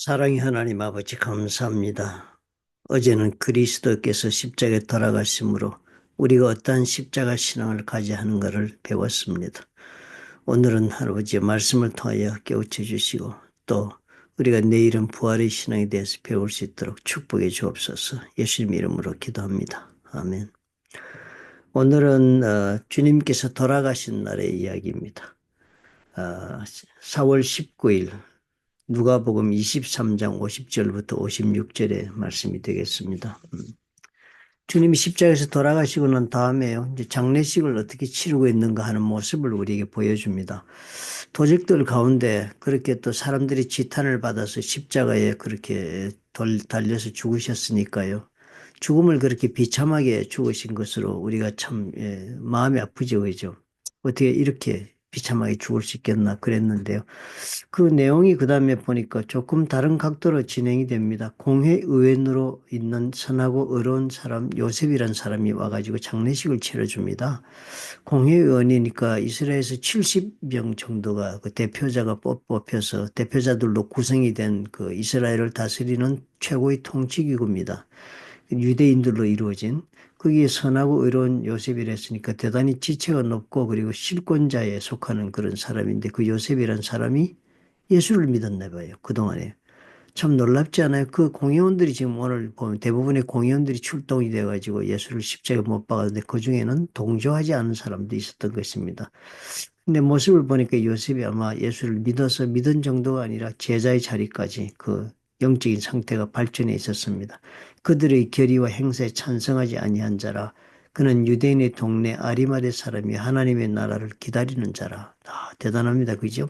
사랑의 하나님 아버지 감사합니다. 어제는 그리스도께서 십자가에 돌아가심으로 우리가 어떠한 십자가 신앙을 가져야 하는가를 배웠습니다. 오늘은 할아버지의 말씀을 통하여 깨우쳐 주시고 또 우리가 내일은 부활의 신앙에 대해서 배울 수 있도록 축복해 주옵소서. 예수님 이름으로 기도합니다. 아멘. 오늘은 주님께서 돌아가신 날의 이야기입니다. 4월 19일 누가복음 23장 50절부터 56절의 말씀이 되겠습니다. 주님이 십자가에서 돌아가시고 난 다음에요, 이제 장례식을 어떻게 치르고 있는가 하는 모습을 우리에게 보여줍니다. 도적들 가운데 그렇게 또 사람들이 지탄을 받아서 십자가에 그렇게 달려서 죽으셨으니까요. 죽음을 그렇게 비참하게 죽으신 것으로 우리가 참 마음이 아프죠, 그죠? 어떻게 이렇게 비참하게 죽을 수 있겠나 그랬는데요. 그 내용이 그 다음에 보니까 조금 다른 각도로 진행이 됩니다. 공회의원으로 있는 선하고 의로운 사람 요셉이라는 사람이 와가지고 장례식을 치러줍니다. 공회의원이니까 이스라엘에서 70명 정도가 그 대표자가 뽑혀서 대표자들로 구성이 된 그 이스라엘을 다스리는 최고의 통치기구입니다. 유대인들로 이루어진 거기에 선하고 의로운 요셉이라 했으니까 대단히 지체가 높고 그리고 실권자에 속하는 그런 사람인데 그 요셉이라는 사람이 예수를 믿었나 봐요. 그동안에. 참 놀랍지 않아요? 그 공회원들이 지금 오늘 보면 대부분의 공회원들이 출동이 돼가지고 예수를 십자가에 못 박았는데 그중에는 동조하지 않은 사람도 있었던 것입니다. 근데 모습을 보니까 요셉이 아마 예수를 믿어서 믿은 정도가 아니라 제자의 자리까지 그 영적인 상태가 발전해 있었습니다. 그들의 결의와 행사에 찬성하지 아니한 자라 그는 유대인의 동네 아리마대 사람이 하나님의 나라를 기다리는 자라. 대단합니다. 그죠?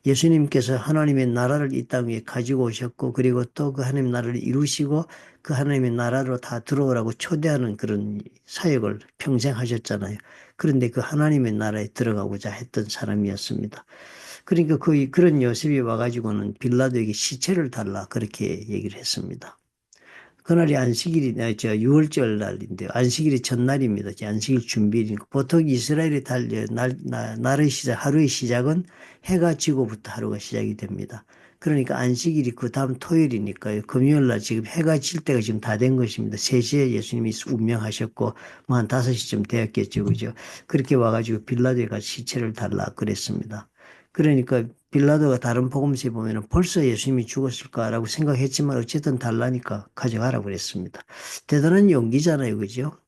예수님께서 하나님의 나라를 이 땅 위에 가지고 오셨고 그리고 또 그 하나님의 나라를 이루시고 그 하나님의 나라로 다 들어오라고 초대하는 그런 사역을 평생 하셨잖아요. 그런데 그 하나님의 나라에 들어가고자 했던 사람이었습니다. 그러니까 그런 요셉이 와가지고는 빌라도에게 시체를 달라 그렇게 얘기를 했습니다. 그날이 안식일이, 6월절 날인데요. 안식일이 전날입니다. 안식일 준비일이니까. 보통 이스라엘의 날의 시작, 하루의 시작은 해가 지고부터 하루가 시작이 됩니다. 그러니까 안식일이 그 다음 토요일이니까요. 금요일 날 지금 해가 질 때가 지금 다 된 것입니다. 3시에 예수님이 운명하셨고, 뭐 한 5시쯤 되었겠죠. 그죠? 그렇게 와가지고 빌라도에 가서 시체를 달라 그랬습니다. 그러니까 빌라도가 다른 복음서에 보면은 벌써 예수님이 죽었을까라고 생각했지만 어쨌든 달라니까 가져가라고 그랬습니다. 대단한 용기잖아요. 그죠?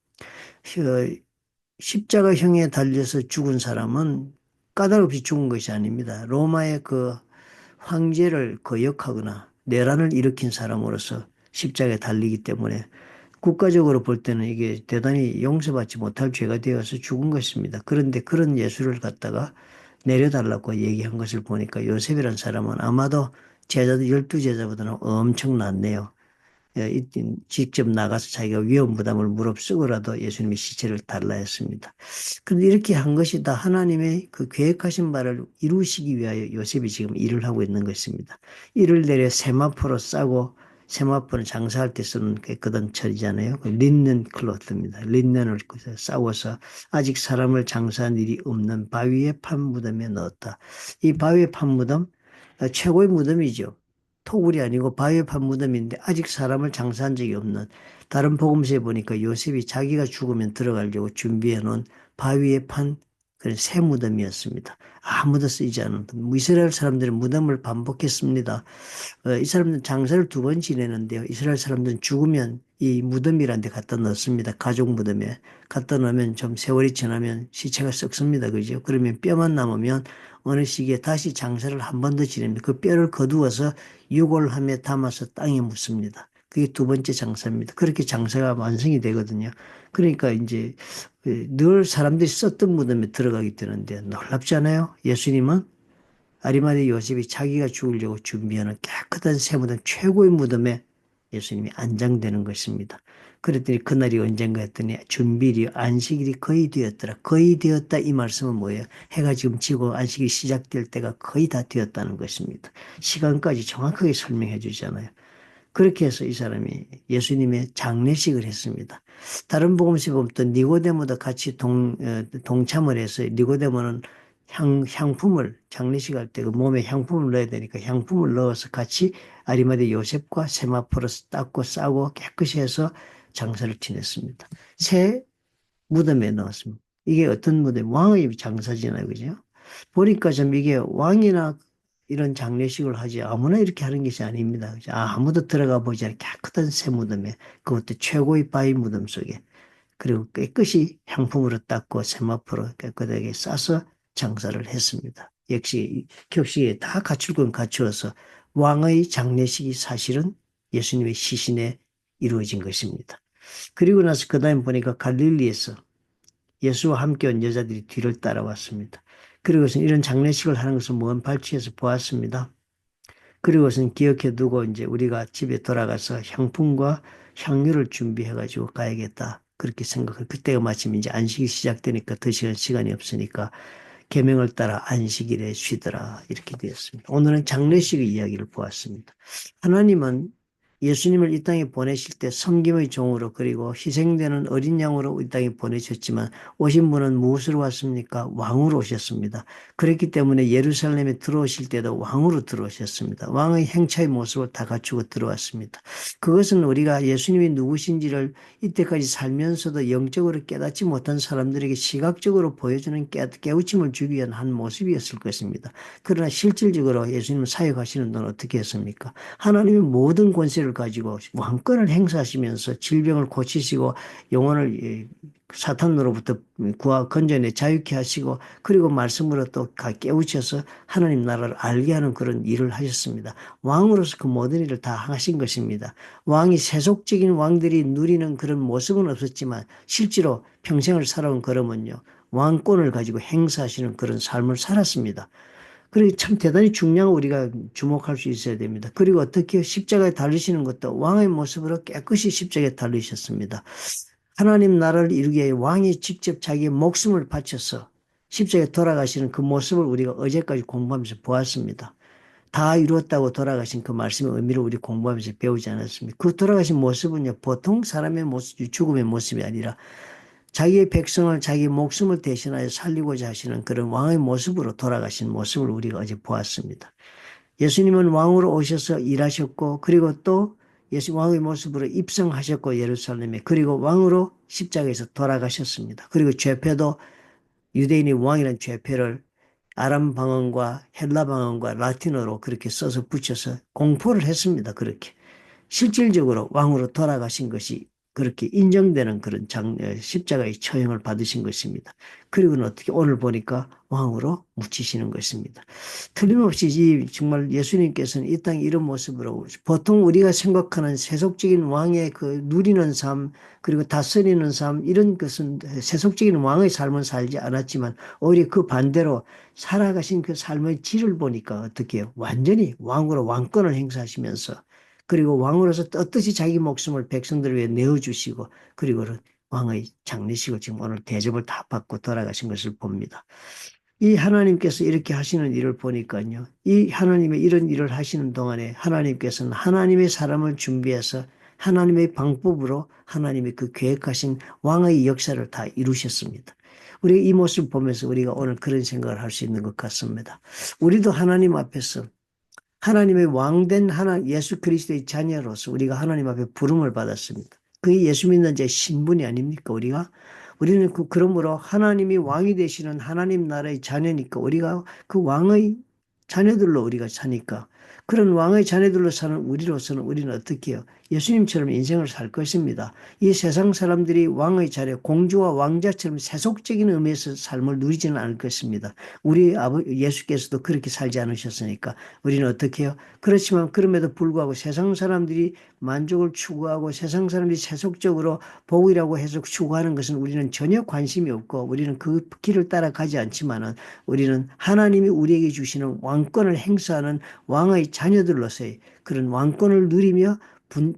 십자가형에 달려서 죽은 사람은 까닭없이 죽은 것이 아닙니다. 로마의 그 황제를 거역하거나 내란을 일으킨 사람으로서 십자가에 달리기 때문에 국가적으로 볼 때는 이게 대단히 용서받지 못할 죄가 되어서 죽은 것입니다. 그런데 그런 예수를 갖다가 내려달라고 얘기한 것을 보니까 요셉이라는 사람은 아마도 제자들 12제자보다는 엄청 낫네요. 직접 나가서 자기가 위험 부담을 무릅쓰고라도 예수님의 시체를 달라 했습니다. 그런데 이렇게 한 것이 다 하나님의 그 계획하신 바를 이루시기 위하여 요셉이 지금 일을 하고 있는 것입니다. 이를 내려 세마포로 싸고 세마포는 장사할 때 쓰는 깨끗한 철이잖아요. 린넨 클로트입니다. 린넨을 싸워서 아직 사람을 장사한 일이 없는 바위의 판 무덤에 넣었다. 이 바위의 판 무덤 최고의 무덤이죠. 토굴이 아니고 바위에 판 무덤인데 아직 사람을 장사한 적이 없는 다른 복음서에 보니까 요셉이 자기가 죽으면 들어가려고 준비해 놓은 바위에 판 그런 새 무덤이었습니다. 아무도 쓰이지 않은 이스라엘 사람들은 무덤을 반복했습니다. 이 사람들은 장사를 2번 지내는데요. 이스라엘 사람들은 죽으면 이 무덤이라는 데 갖다 넣습니다. 가족 무덤에 갖다 넣으면 좀 세월이 지나면 시체가 썩습니다. 그죠? 그러면 뼈만 남으면 어느 시기에 다시 장사를 한 번 더 지냅니다. 그 뼈를 거두어서 유골함에 담아서 땅에 묻습니다. 그게 2번째 장사입니다. 그렇게 장사가 완성이 되거든요. 그러니까 이제 늘 사람들이 썼던 무덤에 들어가게 되는데 놀랍지 않아요? 예수님은 아리마대 요셉이 자기가 죽으려고 준비하는 깨끗한 새 무덤, 최고의 무덤에 예수님이 안장되는 것입니다. 그랬더니 그날이 언젠가 했더니 준비일이 안식일이 거의 되었더라. 거의 되었다 이 말씀은 뭐예요? 해가 지금 지고 안식일이 시작될 때가 거의 다 되었다는 것입니다. 시간까지 정확하게 설명해 주잖아요. 그렇게 해서 이 사람이 예수님의 장례식을 했습니다. 다른 복음서 보면 또 니고데모도 같이 동참을 해서 니고데모는 향품을 장례식 할 때 그 몸에 향품을 넣어야 되니까 향품을 넣어서 같이 아리마대 요셉과 세마포로 닦고 싸고 깨끗이 해서 장사를 지냈습니다. 새 무덤에 넣었습니다. 이게 어떤 무덤? 왕의 장사잖아요. 그죠? 보니까 좀 이게 왕이나 이런 장례식을 하지 아무나 이렇게 하는 것이 아닙니다. 그죠? 아무도 들어가 보지 않은 깨끗한 새 무덤에 그것도 최고의 바위 무덤 속에 그리고 깨끗이 향품으로 닦고 세마포로 깨끗하게 싸서 장사를 했습니다. 역시 격식에 다 갖출 건 갖추어서 왕의 장례식이 사실은 예수님의 시신에 이루어진 것입니다. 그리고 나서 그 다음에 보니까 갈릴리에서 예수와 함께 온 여자들이 뒤를 따라왔습니다. 그리고서 이런 장례식을 하는 것을 먼 발치에서 보았습니다. 그리고선 기억해 두고 이제 우리가 집에 돌아가서 향품과 향유를 준비해 가지고 가야겠다. 그렇게 생각을 그때가 마침 이제 안식이 시작되니까 더 시간이 없으니까 계명을 따라 안식일에 쉬더라 이렇게 되었습니다. 오늘은 장례식의 이야기를 보았습니다. 하나님은 예수님을 이 땅에 보내실 때 섬김의 종으로 그리고 희생되는 어린 양으로 이 땅에 보내셨지만 오신 분은 무엇으로 왔습니까? 왕으로 오셨습니다. 그렇기 때문에 예루살렘에 들어오실 때도 왕으로 들어오셨습니다. 왕의 행차의 모습을 다 갖추고 들어왔습니다. 그것은 우리가 예수님이 누구신지를 이때까지 살면서도 영적으로 깨닫지 못한 사람들에게 시각적으로 보여주는 깨우침을 주기 위한 한 모습이었을 것입니다. 그러나 실질적으로 예수님은 사역하시는 동안 어떻게 했습니까? 하나님의 모든 권세를 가지고 왕권을 행사하시면서 질병을 고치시고 영혼을 사탄으로부터 건져내 자유케 하시고 그리고 말씀으로 또 깨우쳐서 하나님 나라를 알게 하는 그런 일을 하셨습니다. 왕으로서 그 모든 일을 다 하신 것입니다. 왕이 세속적인 왕들이 누리는 그런 모습은 없었지만 실제로 평생을 살아온 그러면요. 왕권을 가지고 행사하시는 그런 삶을 살았습니다. 그리고 참 대단히 중요한 우리가 주목할 수 있어야 됩니다. 그리고 어떻게 십자가에 달리시는 것도 왕의 모습으로 깨끗이 십자가에 달리셨습니다. 하나님 나라를 이루기 위해 왕이 직접 자기의 목숨을 바쳐서 십자가에 돌아가시는 그 모습을 우리가 어제까지 공부하면서 보았습니다. 다 이루었다고 돌아가신 그 말씀의 의미를 우리 공부하면서 배우지 않았습니까? 그 돌아가신 모습은요, 보통 사람의 모습, 죽음의 모습이 아니라 자기의 백성을 자기 목숨을 대신하여 살리고자 하시는 그런 왕의 모습으로 돌아가신 모습을 우리가 어제 보았습니다. 예수님은 왕으로 오셔서 일하셨고 그리고 또 예수 왕의 모습으로 입성하셨고 예루살렘에 그리고 왕으로 십자가에서 돌아가셨습니다. 그리고 죄패도 유대인이 왕이라는 죄패를 아람 방언과 헬라 방언과 라틴어로 그렇게 써서 붙여서 공포를 했습니다. 그렇게. 실질적으로 왕으로 돌아가신 것이 그렇게 인정되는 그런 십자가의 처형을 받으신 것입니다. 그리고는 어떻게 오늘 보니까 왕으로 묻히시는 것입니다. 틀림없이 정말 예수님께서는 이 땅에 이런 모습으로 보통 우리가 생각하는 세속적인 왕의 그 누리는 삶 그리고 다스리는 삶 이런 것은 세속적인 왕의 삶은 살지 않았지만 오히려 그 반대로 살아가신 그 삶의 질을 보니까 어떻게 해요? 완전히 왕으로 왕권을 행사하시면서 그리고 왕으로서 떳떳이 자기 목숨을 백성들을 위해 내어주시고 그리고는 왕의 장례식을 지금 오늘 대접을 다 받고 돌아가신 것을 봅니다. 이 하나님께서 이렇게 하시는 일을 보니까요. 이 하나님의 이런 일을 하시는 동안에 하나님께서는 하나님의 사람을 준비해서 하나님의 방법으로 하나님의 그 계획하신 왕의 역사를 다 이루셨습니다. 우리가 이 모습을 보면서 우리가 오늘 그런 생각을 할 수 있는 것 같습니다. 우리도 하나님 앞에서 하나님의 왕된 예수 그리스도의 자녀로서 우리가 하나님 앞에 부름을 받았습니다. 그게 예수 믿는 자의 신분이 아닙니까? 우리는 그러므로 하나님이 왕이 되시는 하나님 나라의 자녀니까 우리가 그 왕의 자녀들로 우리가 사니까 그런 왕의 자녀들로 사는 우리로서는 우리는 어떻게 해요? 예수님처럼 인생을 살 것입니다. 이 세상 사람들이 왕의 자녀, 공주와 왕자처럼 세속적인 의미에서 삶을 누리지는 않을 것입니다. 우리 예수께서도 그렇게 살지 않으셨으니까 우리는 어떻게 해요? 그렇지만 그럼에도 불구하고 세상 사람들이 만족을 추구하고 세상 사람들이 세속적으로 복이라고 해서 추구하는 것은 우리는 전혀 관심이 없고 우리는 그 길을 따라가지 않지만은 우리는 하나님이 우리에게 주시는 왕권을 행사하는 왕의 자녀들로서의 그런 왕권을 누리며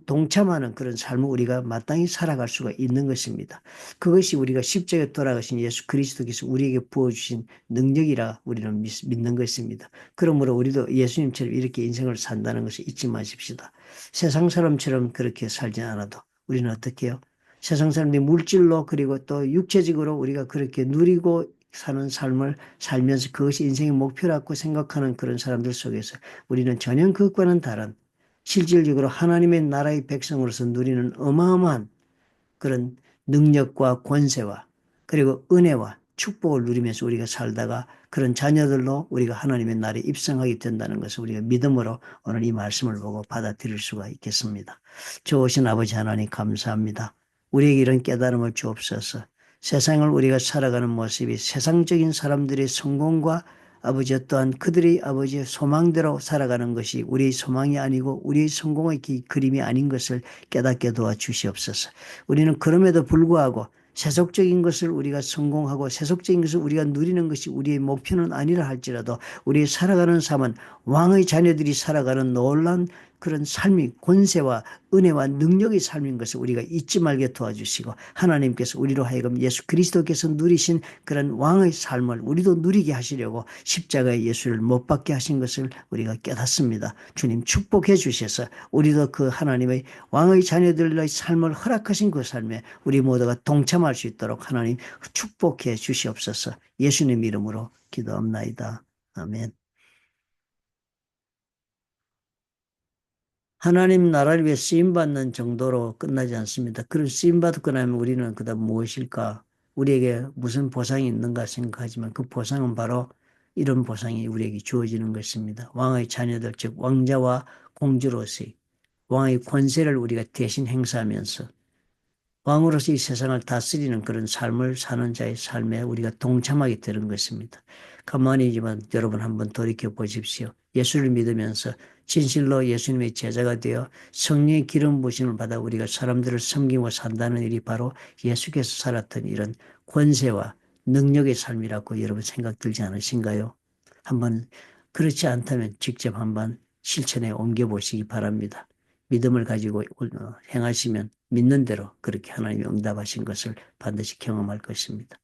동참하는 그런 삶을 우리가 마땅히 살아갈 수가 있는 것입니다. 그것이 우리가 십자가에 돌아가신 예수 그리스도께서 우리에게 부어주신 능력이라 우리는 믿는 것입니다. 그러므로 우리도 예수님처럼 이렇게 인생을 산다는 것을 잊지 마십시다. 세상 사람처럼 그렇게 살지 않아도 우리는 어떻게 해요? 세상 사람들이 물질로 그리고 또 육체적으로 우리가 그렇게 누리고 사는 삶을 살면서 그것이 인생의 목표라고 생각하는 그런 사람들 속에서 우리는 전혀 그것과는 다른 실질적으로 하나님의 나라의 백성으로서 누리는 어마어마한 그런 능력과 권세와 그리고 은혜와 축복을 누리면서 우리가 살다가 그런 자녀들로 우리가 하나님의 나라에 입성하게 된다는 것을 우리가 믿음으로 오늘 이 말씀을 보고 받아들일 수가 있겠습니다. 좋으신 아버지 하나님 감사합니다. 우리에게 이런 깨달음을 주옵소서. 세상을 우리가 살아가는 모습이 세상적인 사람들의 성공과 아버지 또한 그들의 아버지의 소망대로 살아가는 것이 우리의 소망이 아니고 우리의 성공의 그림이 아닌 것을 깨닫게 도와주시옵소서. 우리는 그럼에도 불구하고 세속적인 것을 우리가 성공하고 세속적인 것을 우리가 누리는 것이 우리의 목표는 아니라 할지라도 우리 살아가는 삶은 왕의 자녀들이 살아가는 놀라운 그런 삶이 권세와 은혜와 능력의 삶인 것을 우리가 잊지 말게 도와주시고 하나님께서 우리로 하여금 예수 그리스도께서 누리신 그런 왕의 삶을 우리도 누리게 하시려고 십자가의 예수를 못 받게 하신 것을 우리가 깨닫습니다. 주님 축복해 주셔서 우리도 그 하나님의 왕의 자녀들의 삶을 허락하신 그 삶에 우리 모두가 동참할 수 있도록 하나님 축복해 주시옵소서. 예수님 이름으로 기도합나이다. 아멘. 하나님 나라를 위해 쓰임받는 정도로 끝나지 않습니다. 그런 쓰임받고 나면 우리는 그다음 무엇일까? 우리에게 무슨 보상이 있는가 생각하지만 그 보상은 바로 이런 보상이 우리에게 주어지는 것입니다. 왕의 자녀들, 즉 왕자와 공주로서의 왕의 권세를 우리가 대신 행사하면서 왕으로서 이 세상을 다스리는 그런 삶을 사는 자의 삶에 우리가 동참하게 되는 것입니다. 가만히지만 여러분 한번 돌이켜 보십시오. 예수를 믿으면서 진실로 예수님의 제자가 되어 성령의 기름 부심을 받아 우리가 사람들을 섬기고 산다는 일이 바로 예수께서 살았던 이런 권세와 능력의 삶이라고 여러분 생각 들지 않으신가요? 한번 그렇지 않다면 직접 한번 실천에 옮겨보시기 바랍니다. 믿음을 가지고 행하시면 믿는 대로 그렇게 하나님이 응답하신 것을 반드시 경험할 것입니다.